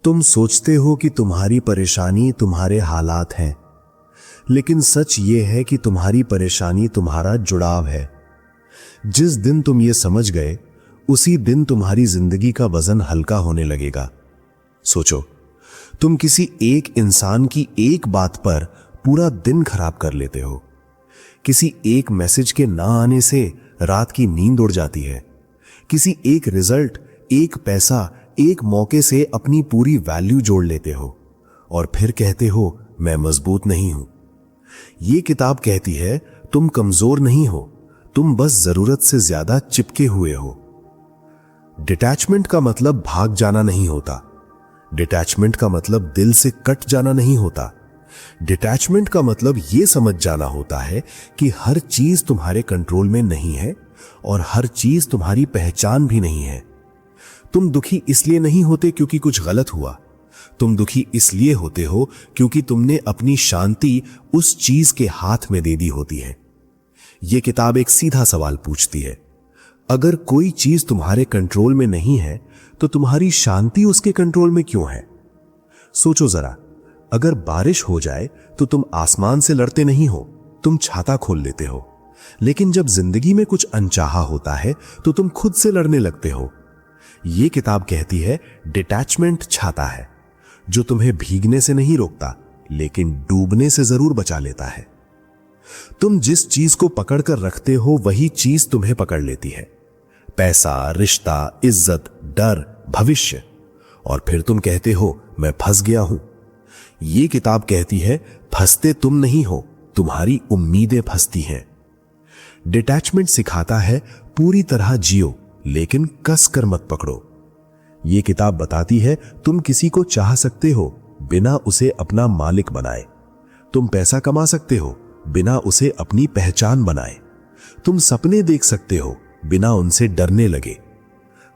तुम सोचते हो कि तुम्हारी परेशानी तुम्हारे हालात हैं, लेकिन सच ये है कि तुम्हारी परेशानी तुम्हारा जुड़ाव है। जिस दिन तुम ये समझ गए, उसी दिन तुम्हारी जिंदगी का वजन हल्का होने लगेगा। सोचो, तुम किसी एक इंसान की एक बात पर पूरा दिन खराब कर लेते हो। किसी एक मैसेज के ना आने से रात की नींद उड़ जाती है। किसी एक रिजल्ट, एक पैसा, एक मौके से अपनी पूरी वैल्यू जोड़ लेते हो और फिर कहते हो मैं मजबूत नहीं हूं। ये किताब कहती है तुम कमजोर नहीं हो, तुम बस जरूरत से ज्यादा चिपके हुए हो। डिटैचमेंट का मतलब भाग जाना नहीं होता। डिटैचमेंट का मतलब दिल से कट जाना नहीं होता। डिटैचमेंट का मतलब यह समझ जाना होता है कि हर चीज तुम्हारे कंट्रोल में नहीं है और हर चीज तुम्हारी पहचान भी नहीं है। तुम दुखी इसलिए नहीं होते क्योंकि कुछ गलत हुआ। तुम दुखी इसलिए होते हो क्योंकि तुमने अपनी शांति उस चीज के हाथ में दे दी होती है। यह किताब एक सीधा सवाल पूछती है, अगर कोई चीज तुम्हारे कंट्रोल में नहीं है तो तुम्हारी शांति उसके कंट्रोल में क्यों है? सोचो जरा, अगर बारिश हो जाए तो तुम आसमान से लड़ते नहीं हो, तुम छाता खोल लेते हो। लेकिन जब जिंदगी में कुछ अनचाहा होता है तो तुम खुद से लड़ने लगते हो। यह किताब कहती है डिटैचमेंट छाता है जो तुम्हें भीगने से नहीं रोकता, लेकिन डूबने से जरूर बचा लेता है। तुम जिस चीज को पकड़कर रखते हो वही चीज तुम्हें पकड़ लेती है। पैसा, रिश्ता, इज्जत, डर, भविष्य। और फिर तुम कहते हो मैं फंस गया हूं। यह किताब कहती है फंसते तुम नहीं हो, तुम्हारी उम्मीदें फंसती हैं। डिटैचमेंट सिखाता है पूरी तरह जियो, लेकिन कस कर मत पकड़ो। यह किताब बताती है तुम किसी को चाह सकते हो बिना उसे अपना मालिक बनाए। तुम पैसा कमा सकते हो बिना उसे अपनी पहचान बनाए। तुम सपने देख सकते हो बिना उनसे डरने लगे।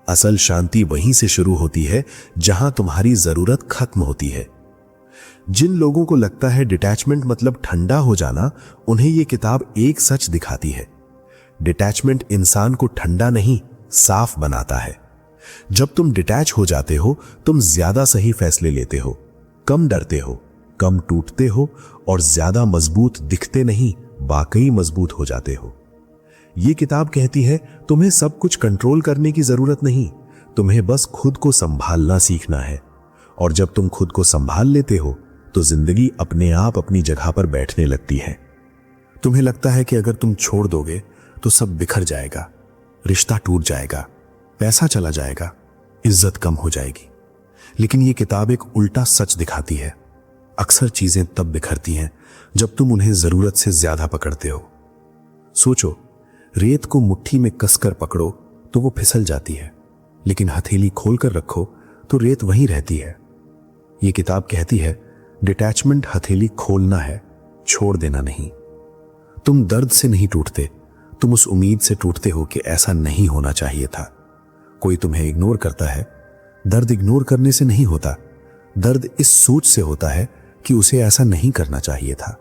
असल शांति वहीं से शुरू होती है जहां तुम्हारी जरूरत खत्म होती है। जिन लोगों को लगता है डिटैचमेंट मतलब ठंडा हो जाना, उन्हें यह किताब एक सच दिखाती है। डिटैचमेंट इंसान को ठंडा नहीं, साफ बनाता है। जब तुम डिटैच हो जाते हो, तुम ज्यादा सही फैसले लेते हो, कम डरते हो, कम टूटते हो और ज्यादा मजबूत दिखते नहीं, वाकई मजबूत हो जाते हो। यह किताब कहती है तुम्हें सब कुछ कंट्रोल करने की जरूरत नहीं, तुम्हें बस खुद को संभालना सीखना है। और जब तुम खुद को संभाल लेते हो तो जिंदगी अपने आप अपनी जगह पर बैठने लगती है। तुम्हें लगता है कि अगर तुम छोड़ दोगे तो सब बिखर जाएगा, रिश्ता टूट जाएगा, पैसा चला जाएगा, इज्जत कम हो जाएगी। लेकिन यह किताब एक उल्टा सच दिखाती है। अक्सर चीजें तब बिखरती हैं जब तुम उन्हें जरूरत से ज्यादा पकड़ते हो। सोचो, रेत को मुट्ठी में कसकर पकड़ो तो वो फिसल जाती है, लेकिन हथेली खोलकर रखो तो रेत वहीं रहती है। यह किताब कहती है डिटैचमेंट हथेली खोलना है, छोड़ देना नहीं। तुम दर्द से नहीं टूटते, तुम उस उम्मीद से टूटते हो कि ऐसा नहीं होना चाहिए था। कोई तुम्हें इग्नोर करता है, दर्द इग्नोर करने से नहीं होता, दर्द इस सोच से होता है कि उसे ऐसा नहीं करना चाहिए था।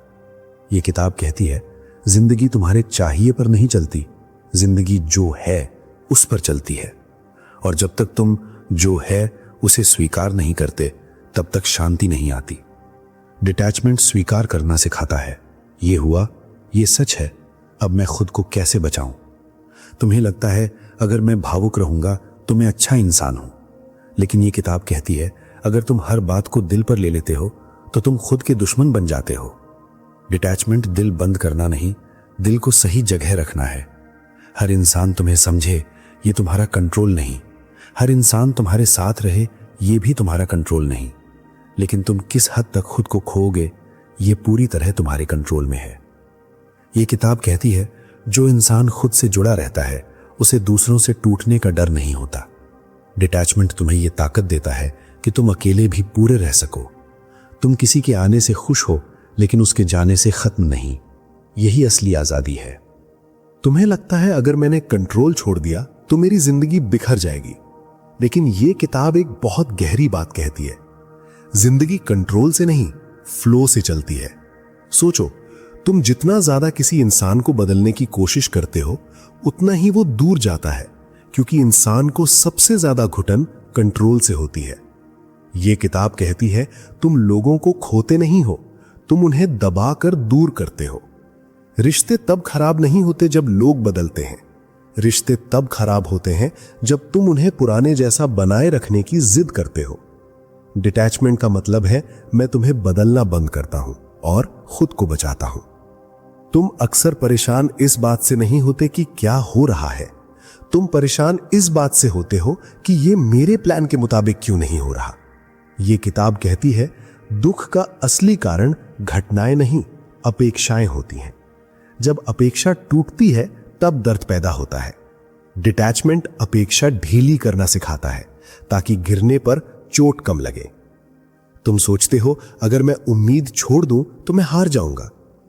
यह किताब कहती है जिंदगी तुम्हारे चाहिए पर नहीं चलती, जिंदगी जो है उस पर चलती है। और जब तक तुम जो है उसे स्वीकार नहीं करते, तब तक शांति नहीं आती। डिटैचमेंट स्वीकार करना सिखाता है, ये हुआ, ये सच है, अब मैं खुद को कैसे बचाऊं। तुम्हें लगता है अगर मैं भावुक रहूंगा तो मैं अच्छा इंसान हूं, लेकिन ये किताब कहती है अगर तुम हर बात को दिल पर ले लेते हो तो तुम खुद के दुश्मन बन जाते हो। डिटैचमेंट दिल बंद करना नहीं, दिल को सही जगह रखना है। हर इंसान तुम्हें समझे, ये तुम्हारा कंट्रोल नहीं। हर इंसान तुम्हारे साथ रहे, ये भी तुम्हारा कंट्रोल नहीं। लेकिन तुम किस हद तक खुद को खोओगे, ये पूरी तरह तुम्हारे कंट्रोल में है। ये किताब कहती है जो इंसान खुद से जुड़ा रहता है उसे दूसरों से टूटने का डर नहीं होता। डिटैचमेंट तुम्हें यह ताकत देता है कि तुम अकेले भी पूरे रह सको। तुम किसी के आने से खुश हो, लेकिन उसके जाने से खत्म नहीं। यही असली आजादी है। तुम्हें लगता है अगर मैंने कंट्रोल छोड़ दिया तो मेरी जिंदगी बिखर जाएगी, लेकिन यह किताब एक बहुत गहरी बात कहती है। जिंदगी कंट्रोल से नहीं, फ्लो से चलती है। सोचो, तुम जितना ज्यादा किसी इंसान को बदलने की कोशिश करते हो, उतना ही वो दूर जाता है, क्योंकि इंसान को सबसे ज्यादा घुटन कंट्रोल से होती है। ये किताब कहती है तुम लोगों को खोते नहीं हो, तुम उन्हें दबाकर दूर करते हो। रिश्ते तब खराब नहीं होते जब लोग बदलते हैं, रिश्ते तब खराब होते हैं जब तुम उन्हें पुराने जैसा बनाए रखने की जिद करते हो। डिटैचमेंट का मतलब है मैं तुम्हें बदलना बंद करता हूं और खुद को बचाता हूं। तुम अक्सर परेशान इस बात से नहीं होते कि क्या हो रहा है, तुम परेशान इस बात से होते हो कि ये मेरे प्लान के मुताबिक क्यों नहीं हो रहा। ये किताब कहती है दुख का असली कारण घटनाएं नहीं, अपेक्षाएं होती हैं। जब अपेक्षा टूटती है तब दर्द पैदा होता है। डिटैचमेंट अपेक्षा ढीली करना सिखाता है ताकि गिरने पर चोट कम लगे। तुम सोचते हो अगर मैं उम्मीद छोड़ दूं तो मैं हार जाऊंगा,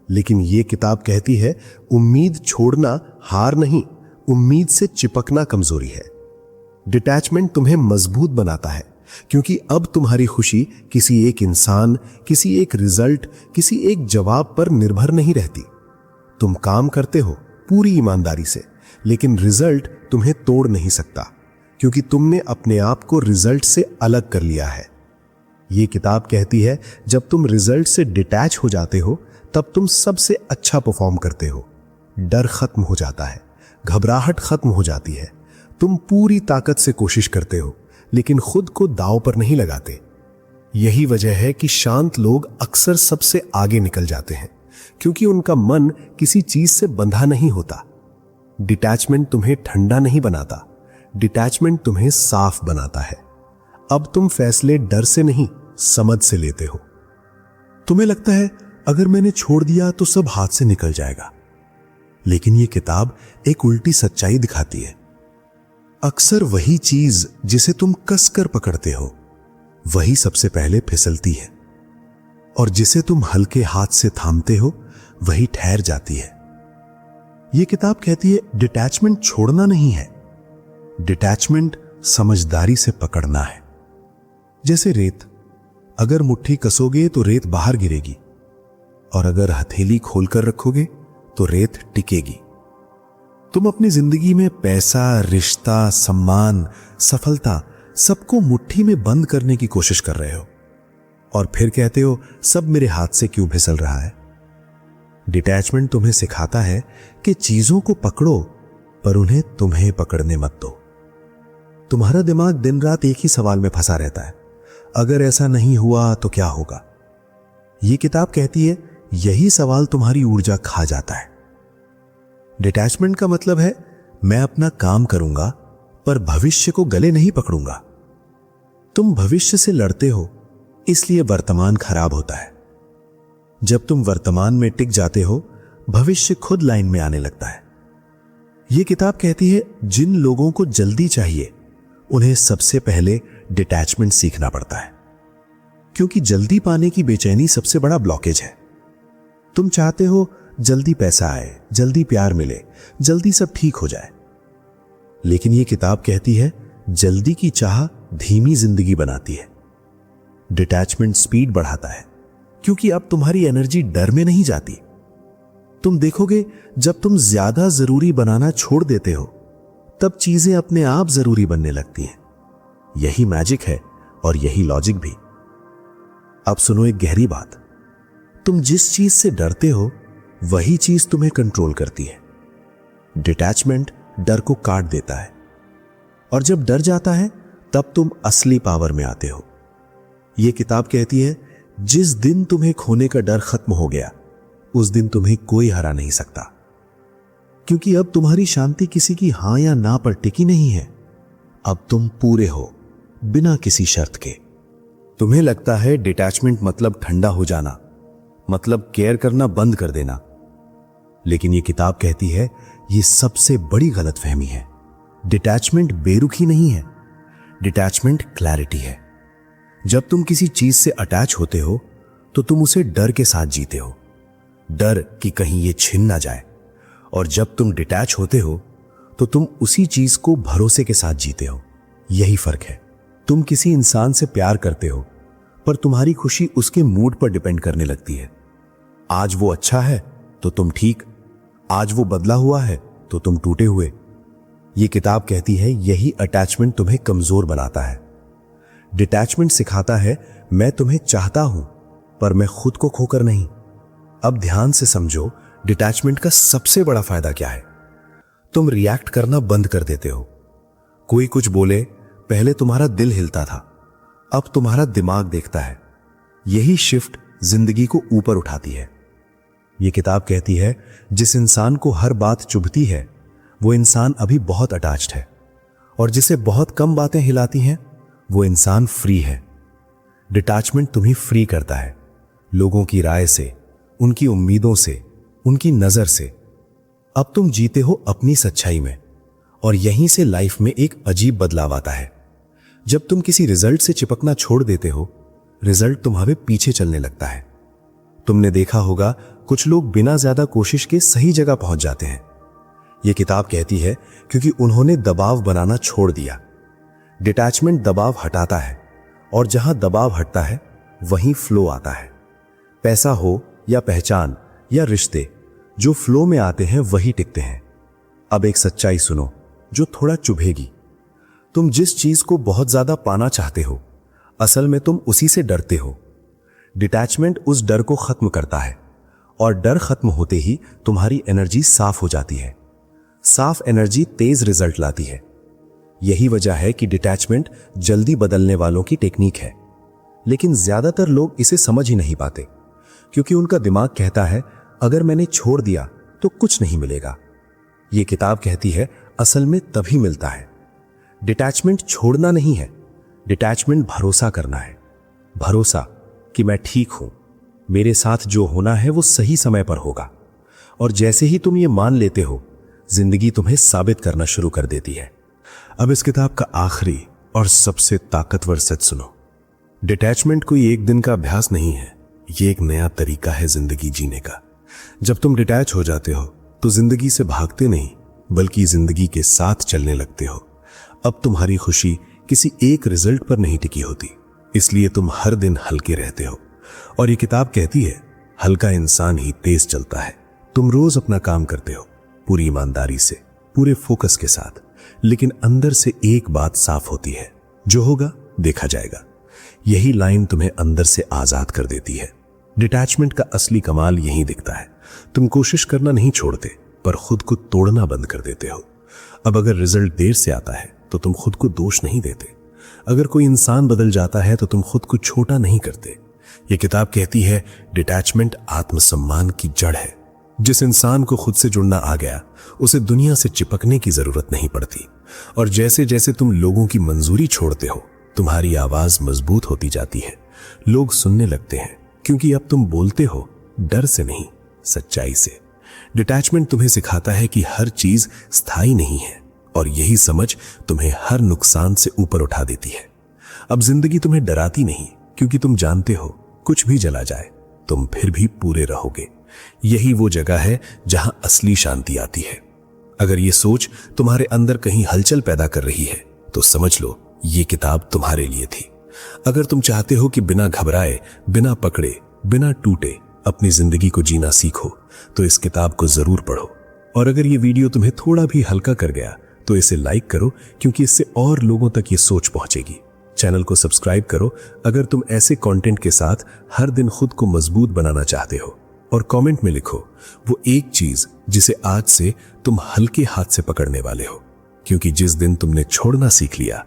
लेकिन यह किताब कहती है उम्मीद छोड़ना हार नहीं, उम्मीद से चिपकना कमजोरी है। डिटैचमेंट तुम्हें मजबूत बनाता है क्योंकि अब तुम्हारी खुशी किसी एक इंसान, किसी एक रिजल्ट, किसी एक जवाब पर निर्भर नहीं रहती। तुम काम करते हो पूरी ईमानदारी से, लेकिन रिजल्ट तुम्हें तोड़ नहीं सकता क्योंकि तुमने अपने आप को रिजल्ट से अलग कर लिया है। यह किताब कहती है जब तुम रिजल्ट से डिटैच हो जाते हो तब तुम सबसे अच्छा परफॉर्म करते हो। डर खत्म हो जाता है, घबराहट खत्म हो जाती है। तुम पूरी ताकत से कोशिश करते हो लेकिन खुद को दांव पर नहीं लगाते। यही वजह है कि शांत लोग अक्सर सबसे आगे निकल जाते हैं क्योंकि उनका मन किसी चीज से बंधा नहीं होता। डिटैचमेंट तुम्हें ठंडा नहीं बनाता, डिटैचमेंट तुम्हें साफ बनाता है। अब तुम फैसले डर से नहीं, समझ से लेते हो। तुम्हें लगता है अगर मैंने छोड़ दिया तो सब हाथ से निकल जाएगा, लेकिन यह किताब एक उल्टी सच्चाई दिखाती है। अक्सर वही चीज जिसे तुम कसकर पकड़ते हो वही सबसे पहले फिसलती है, और जिसे तुम हल्के हाथ से थामते हो वही ठहर जाती है। यह किताब कहती है डिटैचमेंट छोड़ना नहीं है, डिटैचमेंट समझदारी से पकड़ना है। जैसे रेत, अगर मुट्ठी कसोगे तो रेत बाहर गिरेगी, और अगर हथेली खोलकर रखोगे तो रेत टिकेगी। तुम अपनी जिंदगी में पैसा, रिश्ता, सम्मान, सफलता सबको मुट्ठी में बंद करने की कोशिश कर रहे हो और फिर कहते हो सब मेरे हाथ से क्यों फिसल रहा है। डिटैचमेंट तुम्हें सिखाता है कि चीजों को पकड़ो पर उन्हें तुम्हें पकड़ने मत दो। तुम्हारा दिमाग दिन रात एक ही सवाल में फंसा रहता है, अगर ऐसा नहीं हुआ तो क्या होगा। यह किताब कहती है यही सवाल तुम्हारी ऊर्जा खा जाता है। डिटैचमेंट का मतलब है मैं अपना काम करूंगा पर भविष्य को गले नहीं पकड़ूंगा। तुम भविष्य से लड़ते हो इसलिए वर्तमान खराब होता है। जब तुम वर्तमान में टिक जाते हो भविष्य खुद लाइन में आने लगता है। यह किताब कहती है जिन लोगों को जल्दी चाहिए उन्हें सबसे पहले डिटैचमेंट सीखना पड़ता है, क्योंकि जल्दी पाने की बेचैनी सबसे बड़ा ब्लॉकेज है। तुम चाहते हो जल्दी पैसा आए, जल्दी प्यार मिले, जल्दी सब ठीक हो जाए, लेकिन यह किताब कहती है जल्दी की चाह धीमी जिंदगी बनाती है। डिटैचमेंट स्पीड बढ़ाता है क्योंकि अब तुम्हारी एनर्जी डर में नहीं जाती। तुम देखोगे जब तुम ज्यादा जरूरी बनाना छोड़ देते हो तब चीजें अपने आप जरूरी बनने लगती हैं। यही मैजिक है और यही लॉजिक भी। अब सुनो एक गहरी बात, तुम जिस चीज से डरते हो वही चीज तुम्हें कंट्रोल करती है। डिटैचमेंट डर को काट देता है, और जब डर जाता है तब तुम असली पावर में आते हो। यह किताब कहती है जिस दिन तुम्हें खोने का डर खत्म हो गया उस दिन तुम्हें कोई हरा नहीं सकता, क्योंकि अब तुम्हारी शांति किसी की हां या ना पर टिकी नहीं है। अब तुम पूरे हो बिना किसी शर्त के। तुम्हें लगता है डिटैचमेंट मतलब ठंडा हो जाना, मतलब केयर करना बंद कर देना, लेकिन यह किताब कहती है यह सबसे बड़ी गलतफहमी है। डिटैचमेंट बेरुखी नहीं है, डिटैचमेंट क्लैरिटी है। जब तुम किसी चीज से अटैच होते हो तो तुम उसे डर के साथ जीते हो, डर कि कहीं यह छिन ना जाए, और जब तुम डिटैच होते हो तो तुम उसी चीज को भरोसे के साथ जीते हो। यही फर्क है। तुम किसी इंसान से प्यार करते हो पर तुम्हारी खुशी उसके मूड पर डिपेंड करने लगती है। आज वो अच्छा है तो तुम ठीक, आज वो बदला हुआ है तो तुम टूटे हुए। यह किताब कहती है यही अटैचमेंट तुम्हें कमजोर बनाता है। डिटैचमेंट सिखाता है मैं तुम्हें चाहता हूं पर मैं खुद को खोकर नहीं। अब ध्यान से समझो, डिटैचमेंट का सबसे बड़ा फायदा क्या है। तुम रिएक्ट करना बंद कर देते हो। कोई कुछ बोले, पहले तुम्हारा दिल हिलता था, अब तुम्हारा दिमाग देखता है। यही शिफ्ट जिंदगी को ऊपर उठाती है। यह किताब कहती है जिस इंसान को हर बात चुभती है वो इंसान अभी बहुत अटैच्ड है, और जिसे बहुत कम बातें हिलाती हैं वो इंसान फ्री है। डिटैचमेंट तुम्हें फ्री करता है, लोगों की राय से, उनकी उम्मीदों से, उनकी नजर से। अब तुम जीते हो अपनी सच्चाई में, और यहीं से लाइफ में एक अजीब बदलाव आता है। जब तुम किसी रिजल्ट से चिपकना छोड़ देते हो, रिजल्ट तुम्हारे पीछे चलने लगता है। तुमने देखा होगा कुछ लोग बिना ज्यादा कोशिश के सही जगह पहुंच जाते हैं। यह किताब कहती है क्योंकि उन्होंने दबाव बनाना छोड़ दिया। डिटैचमेंट दबाव हटाता है, और जहां दबाव हटता है वहीं फ्लो आता है। पैसा हो या पहचान या रिश्ते, जो फ्लो में आते हैं वही टिकते हैं। अब एक सच्चाई सुनो जो थोड़ा चुभेगी। तुम जिस चीज को बहुत ज्यादा पाना चाहते हो, असल में तुम उसी से डरते हो। डिटैचमेंट उस डर को खत्म करता है, और डर खत्म होते ही तुम्हारी एनर्जी साफ हो जाती है। साफ एनर्जी तेज रिजल्ट लाती है। यही वजह है कि डिटैचमेंट जल्दी बदलने वालों की टेक्निक है। लेकिन ज्यादातर लोग इसे समझ ही नहीं पाते, क्योंकि उनका दिमाग कहता है अगर मैंने छोड़ दिया तो कुछ नहीं मिलेगा। यह किताब कहती है असल में तभी मिलता है। डिटैचमेंट छोड़ना नहीं है, डिटैचमेंट भरोसा करना है। भरोसा कि मैं ठीक हूं, मेरे साथ जो होना है वो सही समय पर होगा। और जैसे ही तुम ये मान लेते हो, जिंदगी तुम्हें साबित करना शुरू कर देती है। अब इस किताब का आखिरी और सबसे ताकतवर सच सुनो। डिटैचमेंट कोई एक दिन का अभ्यास नहीं है, ये एक नया तरीका है जिंदगी जीने का। जब तुम डिटैच हो जाते हो तो जिंदगी से भागते नहीं, बल्कि जिंदगी के साथ चलने लगते हो। अब तुम्हारी खुशी किसी एक रिजल्ट पर नहीं टिकी होती, इसलिए तुम हर दिन हल्के रहते हो। और ये किताब कहती है हल्का इंसान ही तेज चलता है। तुम रोज अपना काम करते हो पूरी ईमानदारी से, पूरे फोकस के साथ, लेकिन अंदर से एक बात साफ होती है, जो होगा देखा जाएगा। यही लाइन तुम्हें अंदर से आजाद कर देती है। डिटैचमेंट का असली कमाल यही दिखता है। तुम कोशिश करना नहीं छोड़ते, पर खुद को तोड़ना बंद कर देते हो। अब अगर रिजल्ट देर से आता है तो तुम खुद को दोष नहीं देते। अगर कोई इंसान बदल जाता है तो तुम खुद को छोटा नहीं करते। यह किताब कहती है डिटैचमेंट आत्मसम्मान की जड़ है। जिस इंसान को खुद से जुड़ना आ गया, उसे दुनिया से चिपकने की जरूरत नहीं पड़ती। और जैसे जैसे तुम लोगों की मंजूरी छोड़ते हो, तुम्हारी आवाज मजबूत होती जाती है। लोग सुनने लगते हैं, क्योंकि अब तुम बोलते हो डर से नहीं, सच्चाई से। डिटैचमेंट तुम्हें सिखाता है कि हर चीज स्थायी नहीं है, और यही समझ तुम्हें हर नुकसान से ऊपर उठा देती है। अब जिंदगी तुम्हें डराती नहीं, क्योंकि तुम जानते हो कुछ भी चला जाए तुम फिर भी पूरे रहोगे। यही वो जगह है जहां असली शांति आती है। अगर ये सोच तुम्हारे अंदर कहीं हलचल पैदा कर रही है, तो समझ लो ये किताब तुम्हारे लिए थी। अगर तुम चाहते हो कि बिना घबराए, बिना पकड़े, बिना टूटे अपनी जिंदगी को जीना सीखो, तो इस किताब को जरूर पढ़ो। और अगर ये वीडियो तुम्हें थोड़ा भी हल्का कर गया तो इसे लाइक करो, क्योंकि इससे और लोगों तक ये सोच पहुंचेगी। चैनल को सब्सक्राइब करो अगर तुम ऐसे कंटेंट के साथ हर दिन खुद को मजबूत बनाना चाहते हो। और कमेंट में लिखो वो एक चीज जिसे आज से तुम हल्के हाथ से पकड़ने वाले हो, क्योंकि जिस दिन तुमने छोड़ना सीख लिया,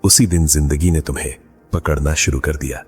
उसी दिन जिंदगी ने तुम्हें पकड़ना शुरू कर दिया।